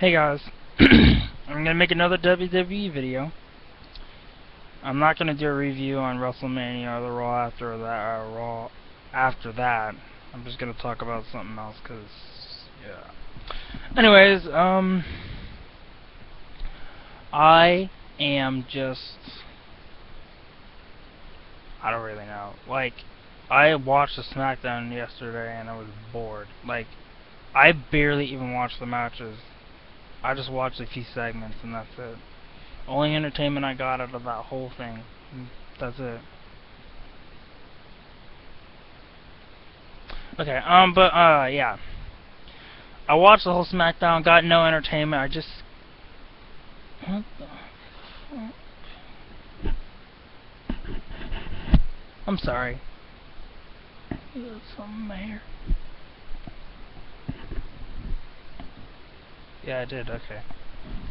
Hey guys, I'm gonna make another WWE video. I'm not gonna do a review on WrestleMania or the Raw after that. I'm just gonna talk about something else, cause yeah. Anyways, I am just, I don't really know. Like, I watched the SmackDown yesterday and I was bored. Like, I barely even watched the matches. I just watched a few segments and that's it. Only entertainment I got out of that whole thing. That's it. Okay, yeah. I watched the whole SmackDown, got no entertainment. I just... What the fuck? I'm sorry. You got something there. Yeah, I did, okay.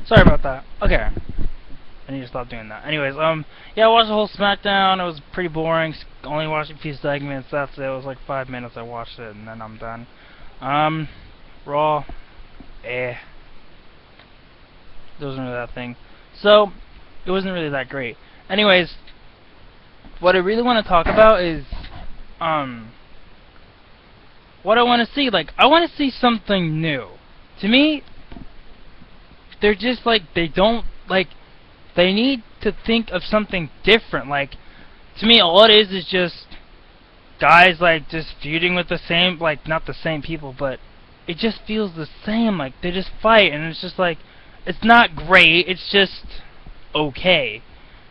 Sorry about that. Okay. I need to stop doing that. Anyways, yeah, I watched the whole SmackDown. It was pretty boring. Only watched a few segments. That's it. It was like 5 minutes I watched it, and then I'm done. Raw, It wasn't really that thing. So, it wasn't really that great. Anyways, what I really want to talk about is, what I want to see. Like, I want to see something new. To me, they're just like, they don't, like, they need to think of something different. Like, to me, all it is just guys, like, just feuding with the same, like, not the same people, but it just feels the same. Like, they just fight, and it's just like, it's not great, it's just okay.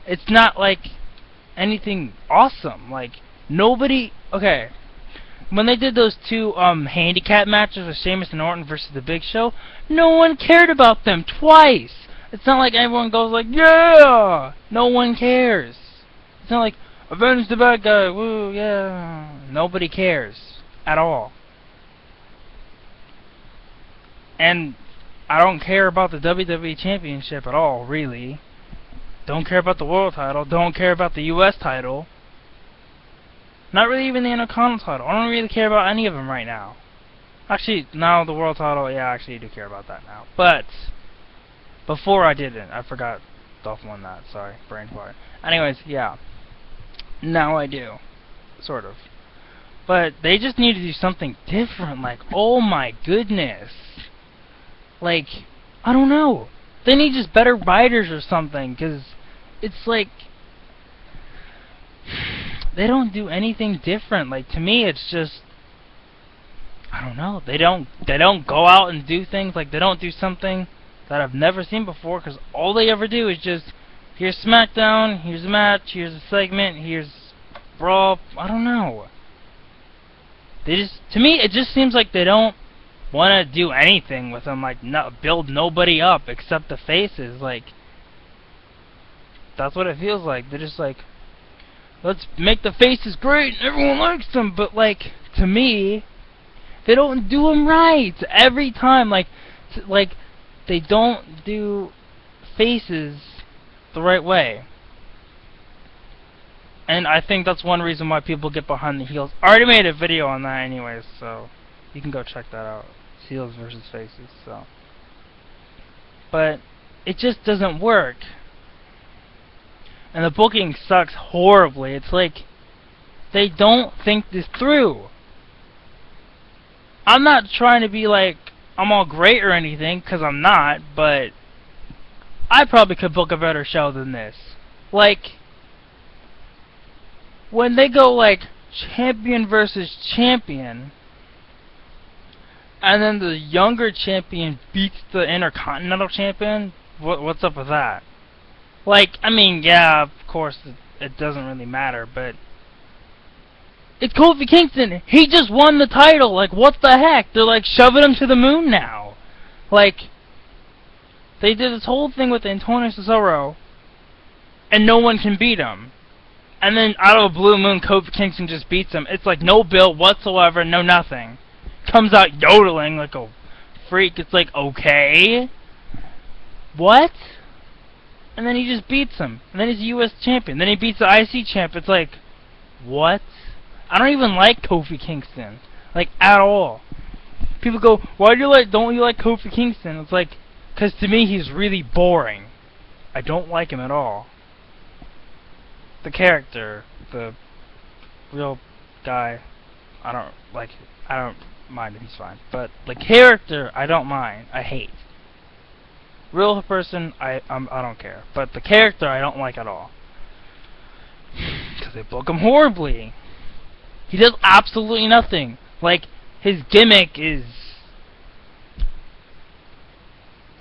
It's not, like, anything awesome. Like, nobody, okay, when they did those two handicap matches with Sheamus and Orton versus The Big Show, no one cared about them twice. It's not like everyone goes like, yeah! No one cares. It's not like, avenge the bad guy, woo, yeah. Nobody cares. At all. And I don't care about the WWE Championship at all, really. Don't care about the World title. Don't care about the US title. Not really even the Intercontinental title. I don't really care about any of them right now. Actually, now the World title, yeah, actually I do care about that now. But before I didn't. I forgot Dolph won that. Sorry, brain fart. Anyways, yeah. Now I do. Sort of. But they just need to do something different. Like, oh my goodness. Like, I don't know. They need just better writers or something. Because it's like, they don't do anything different. Like, to me, it's just, I don't know. They don't go out and do things. Like, they don't do something that I've never seen before, because all they ever do is just, here's SmackDown, here's a match, here's a segment, here's Raw. I don't know. They just, to me, it just seems like they don't want to do anything with them, like, build nobody up except the faces. Like, that's what it feels like. They're just like, let's make the faces great and everyone likes them, but, like, to me, they don't do them right every time. Like, they don't do faces the right way. And I think that's one reason why people get behind the heels. I already made a video on that anyways, so you can go check that out. Heels versus faces, so. But it just doesn't work. And the booking sucks horribly. It's like, they don't think this through. I'm not trying to be like, I'm all great or anything, because I'm not, but I probably could book a better show than this. Like, when they go like champion versus champion, and then the younger champion beats the Intercontinental champion, what's up with that? Like, I mean, yeah, of course, it doesn't really matter, but it's Kofi Kingston. He just won the title. Like, what the heck? They're like shoving him to the moon now. Like, they did this whole thing with Antonio Cesaro, and no one can beat him. And then out of a blue moon, Kofi Kingston just beats him. It's like no build whatsoever, no nothing. Comes out yodeling like a freak. It's like, okay, what? And then he just beats him. And then he's a U.S. champion. Then he beats the IC champ. It's like, what? I don't even like Kofi Kingston, like, at all. People go, don't you like Kofi Kingston? It's like, Because to me, he's really boring. I don't like him at all. The character, the real guy, I don't mind him, he's fine. But the character, I don't mind. I hate. Real person, I don't care. But the character, I don't like at all. Because they book him horribly. He does absolutely nothing. Like, his gimmick is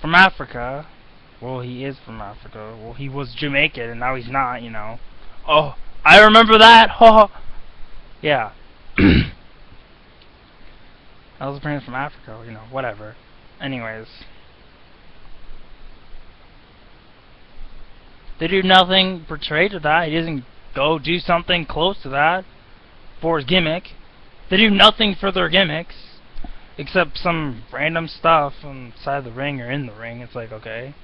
from Africa. Well, he is from Africa. Well, he was Jamaican, and now he's not, you know. Oh, I remember that! Yeah. I was bringing from Africa, you know, whatever. Anyways. They do nothing portrayed to that. He doesn't go do something close to that for his gimmick. They do nothing for their gimmicks except some random stuff inside the ring or in the ring. It's like, okay.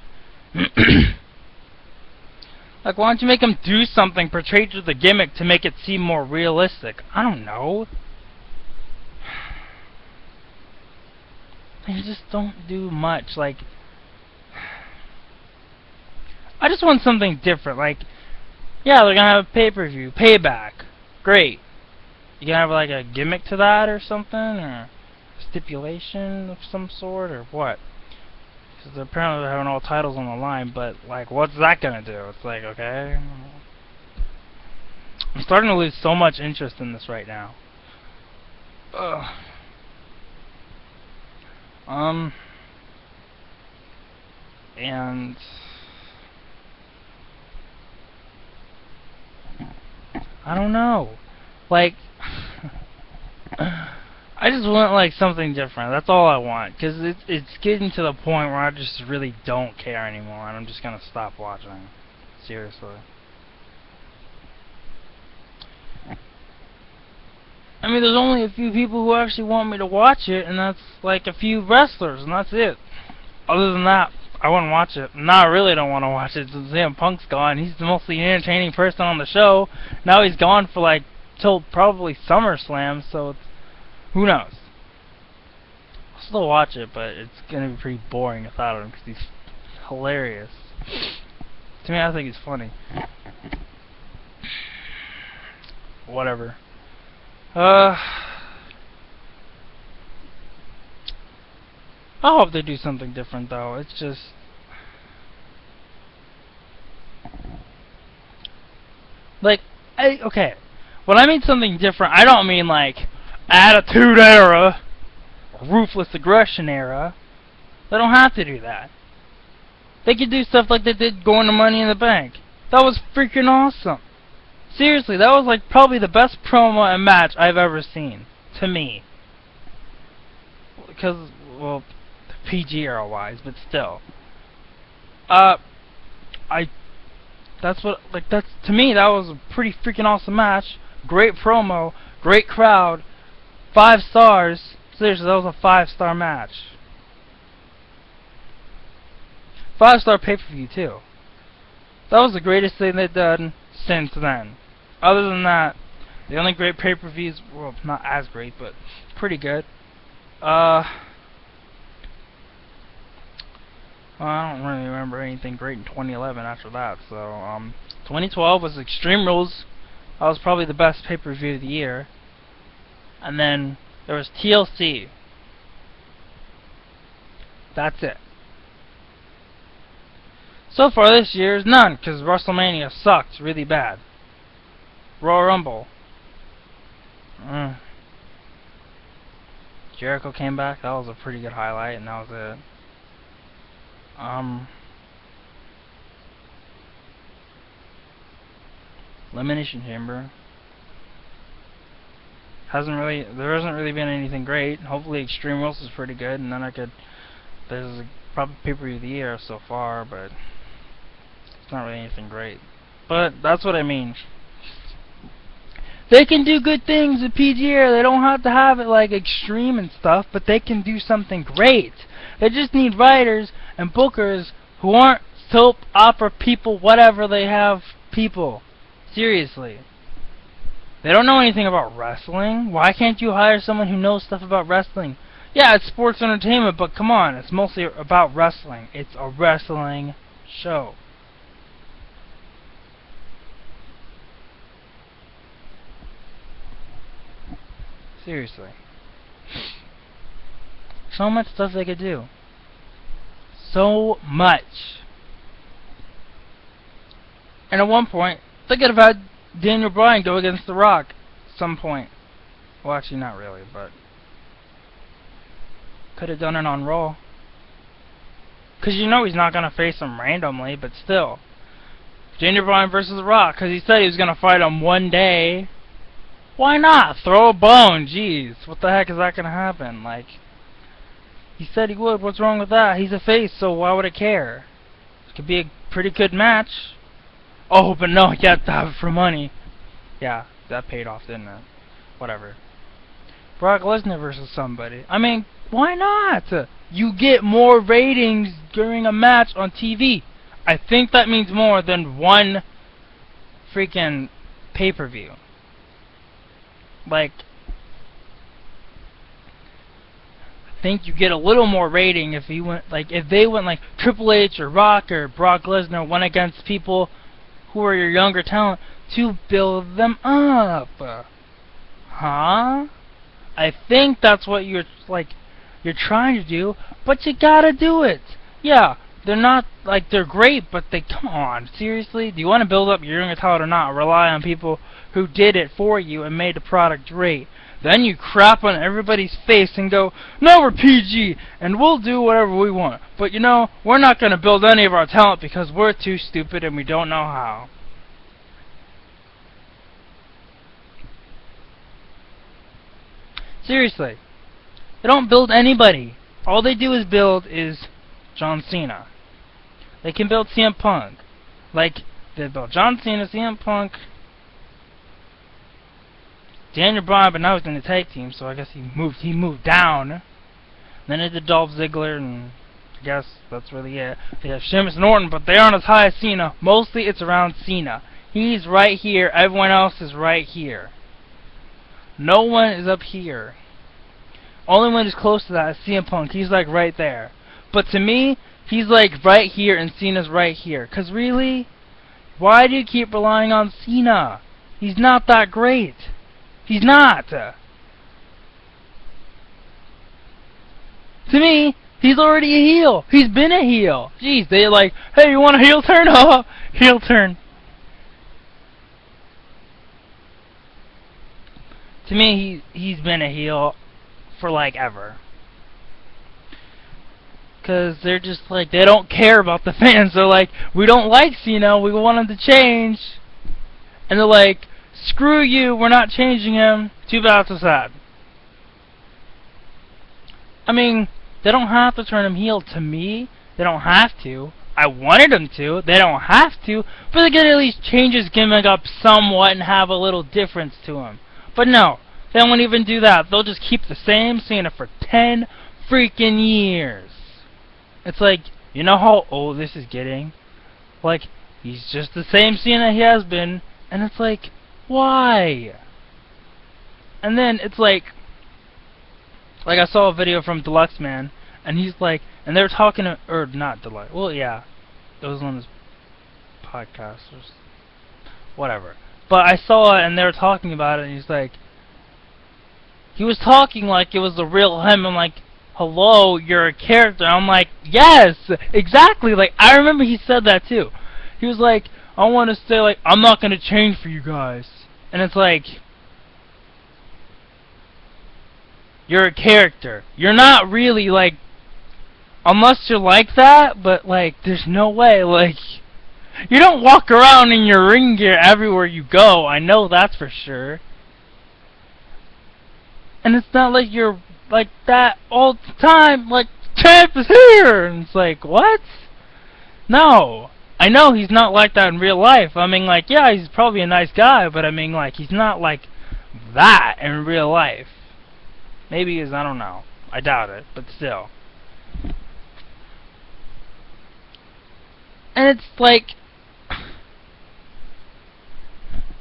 Like, why don't you make him do something portrayed to the gimmick to make it seem more realistic? I don't know. They just don't do much. Like, I just want something different. Like, yeah, they're gonna have a pay-per-view, Payback. Great. You gonna have like a gimmick to that or something, or a stipulation of some sort, or what? Because apparently they're having all titles on the line, but like, what's that gonna do? It's like, okay. I'm starting to lose so much interest in this right now. Ugh. And I don't know. Like, I just want like something different. That's all I want. Cause it's getting to the point where I just really don't care anymore, and I'm just gonna stop watching. Seriously. I mean, there's only a few people who actually want me to watch it, and that's like a few wrestlers, and that's it. Other than that, I wouldn't watch it. No, I really don't want to watch it. Since CM Punk's gone, he's the mostly entertaining person on the show. Now he's gone for like till probably SummerSlam, so it's, who knows? I'll still watch it, but it's gonna be pretty boring without him because he's hilarious. To me, I think he's funny. Whatever. I hope they do something different, though. It's just, like, okay. When I mean something different, I don't mean like Attitude Era, Ruthless Aggression Era. They don't have to do that. They could do stuff like they did going to Money in the Bank. That was freaking awesome. Seriously, that was like probably the best promo and match I've ever seen. To me. Because, well, PG era wise, but still. That's to me, that was a pretty freaking awesome match. Great promo, great crowd, 5 stars. Seriously, that was a 5-star match. 5-star pay-per-view too. That was the greatest thing they've done since then. Other than that, the only great pay-per-views, well, not as great, but pretty good. Well, I don't really remember anything great in 2011 after that. So, 2012 was Extreme Rules. That was probably the best pay-per-view of the year. And then there was TLC. That's it. So far this year is none, because WrestleMania sucked really bad. Royal Rumble. Jericho came back. That was a pretty good highlight, and that was it. Elimination Chamber. There hasn't really been anything great. Hopefully Extreme Rules is pretty good, and then there's probably pay-per-view of the year so far, but it's not really anything great. But that's what I mean. They can do good things with PG era. They don't have to have it like extreme and stuff, but they can do something great. They just need writers and bookers who aren't soap opera people, whatever they have people. Seriously. They don't know anything about wrestling. Why can't you hire someone who knows stuff about wrestling? Yeah, it's sports entertainment, but come on, it's mostly about wrestling. It's a wrestling show. Seriously. So much stuff they could do. So much. And at one point, they could have had Daniel Bryan go against The Rock at some point. Well, actually, not really, but could have done it on Raw. Because you know he's not going to face him randomly, but still. Daniel Bryan versus The Rock, because he said he was going to fight him one day. Why not? Throw a bone, jeez. What the heck is that going to happen? Like, he said he would. What's wrong with that? He's a face, so why would I care? It could be a pretty good match. Oh, but no, you have to have it for money. Yeah, that paid off, didn't it? Whatever. Brock Lesnar versus somebody. I mean, why not? You get more ratings during a match on TV. I think that means more than one freaking pay-per-view. Like, I think you get a little more rating if you went, like, if they went like Triple H or Rock or Brock Lesnar went against people who are your younger talent to build them up. Huh? I think that's what you're trying to do, but you gotta do it. Yeah, they're not like they're great, but come on, seriously? Do you want to build up your younger talent or not? Rely on people who did it for you and made the product great. Then you crap on everybody's face and go, no, we're PG and we'll do whatever we want. But you know, we're not gonna build any of our talent because we're too stupid and we don't know how. Seriously. They don't build anybody. All they do is build John Cena. They can build CM Punk. Like, they built John Cena, CM Punk, Daniel Bryan, but now he's in the tag team, so I guess he moved down. Then they did Dolph Ziggler, and I guess that's really it. They have Sheamus and Orton, but they aren't as high as Cena. Mostly it's around Cena. He's right here, everyone else is right here. No one is up here. Only one who's close to that is CM Punk. He's like right there. But to me, he's like right here and Cena's right here. Cause really, why do you keep relying on Cena? He's not that great. He's not. To me, he's already a heel. He's been a heel. Jeez, they're like, hey, you want a heel turn? Oh, heel turn. To me, he's been a heel for like ever. Cause they're just like, they don't care about the fans. They're like, we don't like Cena, we want him to change. And they're like, screw you, we're not changing him. Too bad, so sad. I mean, they don't have to turn him heel to me. They don't have to. I wanted them to. They don't have to. But they could at least change his gimmick up somewhat and have a little difference to him. But no, they won't even do that. They'll just keep the same Cena for 10 freaking years. It's like, you know how old this is getting? Like, he's just the same Cena he has been. And it's like, why? And then it's like I saw a video from Deluxe Man, and he's like, and they're talking to, or not Deluxe, well, yeah, it was on his podcast, or whatever. But I saw it, and they were talking about it, and he's like, he was talking like it was the real him. I'm like, hello, you're a character. I'm like, yes, exactly. Like, I remember he said that too. He was like, I want to say, like, I'm not going to change for you guys. And it's like, you're a character. You're not really, like, unless you're like that, but, like, there's no way, like, you don't walk around in your ring gear everywhere you go. I know that's for sure. And it's not like you're like that all the time, like, champ is here! And it's like, what? No. I know he's not like that in real life. I mean, like, yeah, he's probably a nice guy, but I mean, like, he's not like that in real life. Maybe he is, I don't know. I doubt it, but still. And it's like,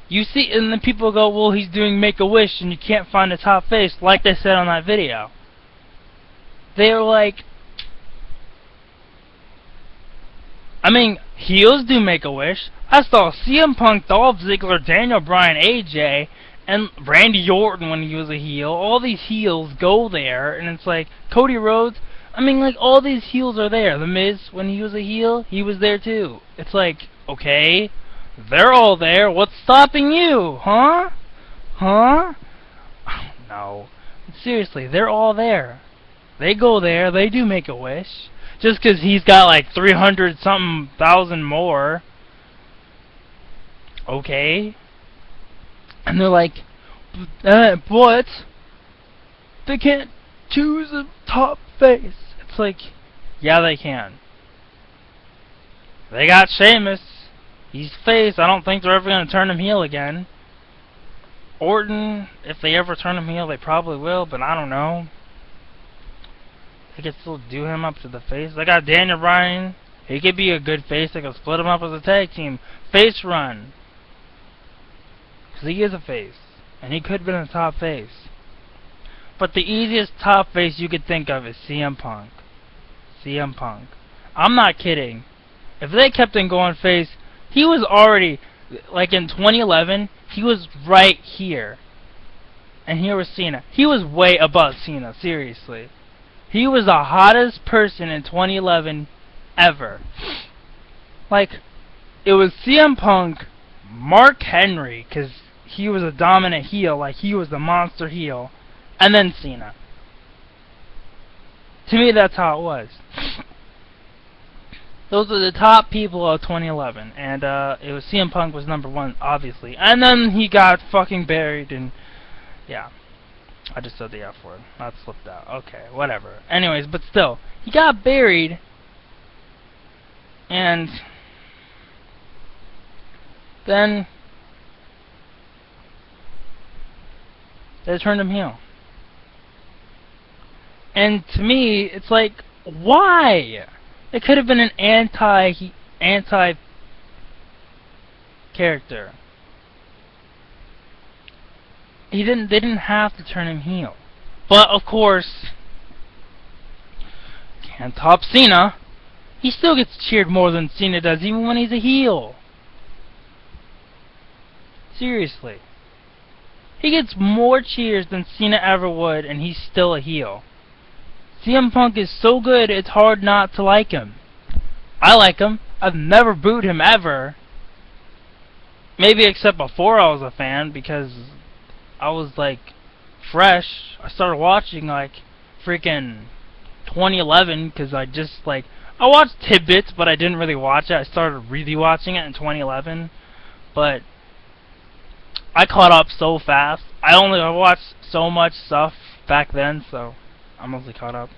you see, and then people go, well, he's doing Make-A-Wish, and you can't find a top face, like they said on that video. they're like, I mean, heels do make a wish. I saw CM Punk, Dolph Ziggler, Daniel Bryan, AJ, and Randy Orton when he was a heel. All these heels go there, and it's like, Cody Rhodes, I mean, like, all these heels are there. The Miz, when he was a heel, he was there too. It's like, okay, they're all there. What's stopping you? Huh? Huh? No. Seriously, they're all there. They go there. They do make a wish. Just because he's got like 300-something thousand more. Okay. And they're like, what? They can't choose a top face. It's like, yeah, they can. They got Sheamus. He's face. I don't think they're ever going to turn him heel again. Orton, if they ever turn him heel, they probably will, but I don't know. They could still do him up to the face. They got Daniel Bryan. He could be a good face. They could split him up as a tag team. Face run. Because he is a face. And he could have been a top face. But the easiest top face you could think of is CM Punk. CM Punk. I'm not kidding. If they kept him going face, he was already, like in 2011, he was right here. And here was Cena. He was way above Cena, seriously. He was the hottest person in 2011 ever. Like, it was CM Punk, Mark Henry, because he was a dominant heel, like he was the monster heel, and then Cena. To me, that's how it was. Those are the top people of 2011, and it was CM Punk was number one, obviously. And then he got fucking buried, and yeah. I just said the F word. That slipped out. Okay, whatever. Anyways, but still, he got buried, and then they turned him heel. And to me, it's like, why? It could have been an anti character. They didn't have to turn him heel. But of course, can't top Cena. He still gets cheered more than Cena does, even when he's a heel. Seriously. He gets more cheers than Cena ever would, and he's still a heel. CM Punk is so good, it's hard not to like him. I like him. I've never booed him ever. Maybe except before I was a fan, because I was like fresh. I started watching like freaking 2011 because I just like I watched tidbits, but I didn't really watch it. I started really watching it in 2011, but I caught up so fast. I watched so much stuff back then, so I'm mostly caught up.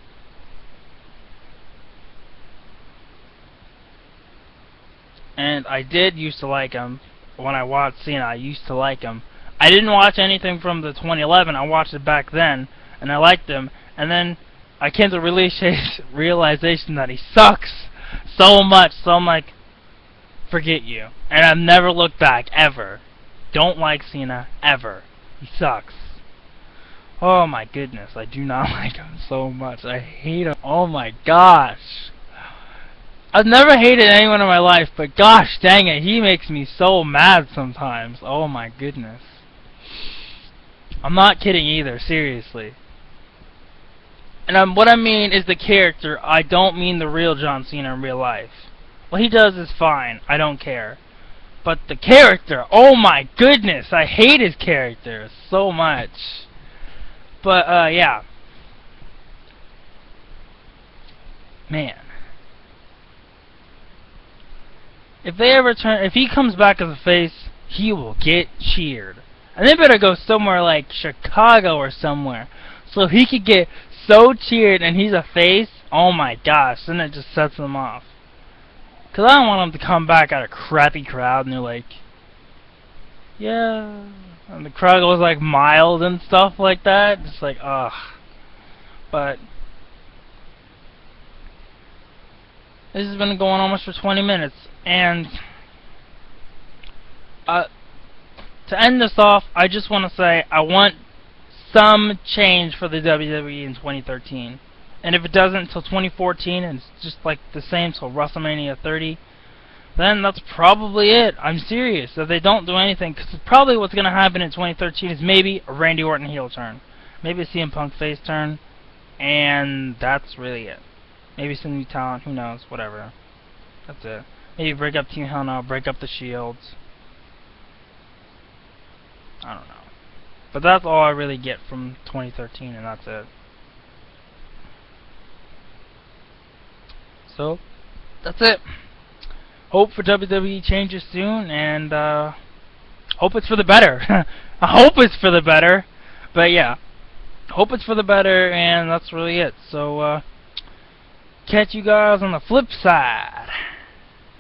And I did used to like him when I watched Cena. I used to like him. I didn't watch anything from the 2011. I watched it back then, and I liked him. And then I came to realization that he sucks so much. So I'm like, forget you. And I've never looked back, ever. Don't like Cena, ever. He sucks. Oh my goodness, I do not like him so much. I hate him. Oh my gosh. I've never hated anyone in my life, but gosh dang it, he makes me so mad sometimes. Oh my goodness. I'm not kidding either, seriously. And what I mean is the character. I don't mean the real John Cena in real life. What he does is fine. I don't care. But the character, oh my goodness, I hate his character so much. But, yeah. Man. If he comes back as a face, he will get cheered. And they better go somewhere like Chicago or somewhere, so he could get so cheered and he's a face. Oh my gosh, then it just sets him off. Cause I don't want him to come back at a crappy crowd and they're like, yeah, and the crowd goes like mild and stuff like that. Just like, ugh. But this has been going almost for 20 minutes, and to end this off, I just want to say I want some change for the WWE in 2013. and if it doesn't until 2014, and it's just like the same till WrestleMania 30, then that's probably it. I'm serious. If they don't do anything, because probably what's going to happen in 2013 is maybe a Randy Orton heel turn, maybe a CM Punk face turn, and that's really it. Maybe some new talent, who knows, whatever. That's it. Maybe break up Team Hell No, break up the Shields. I don't know. But that's all I really get from 2013, and that's it. So, that's it. Hope for WWE changes soon, and hope it's for the better. I hope it's for the better, but yeah, hope it's for the better, and that's really it. So, catch you guys on the flip side.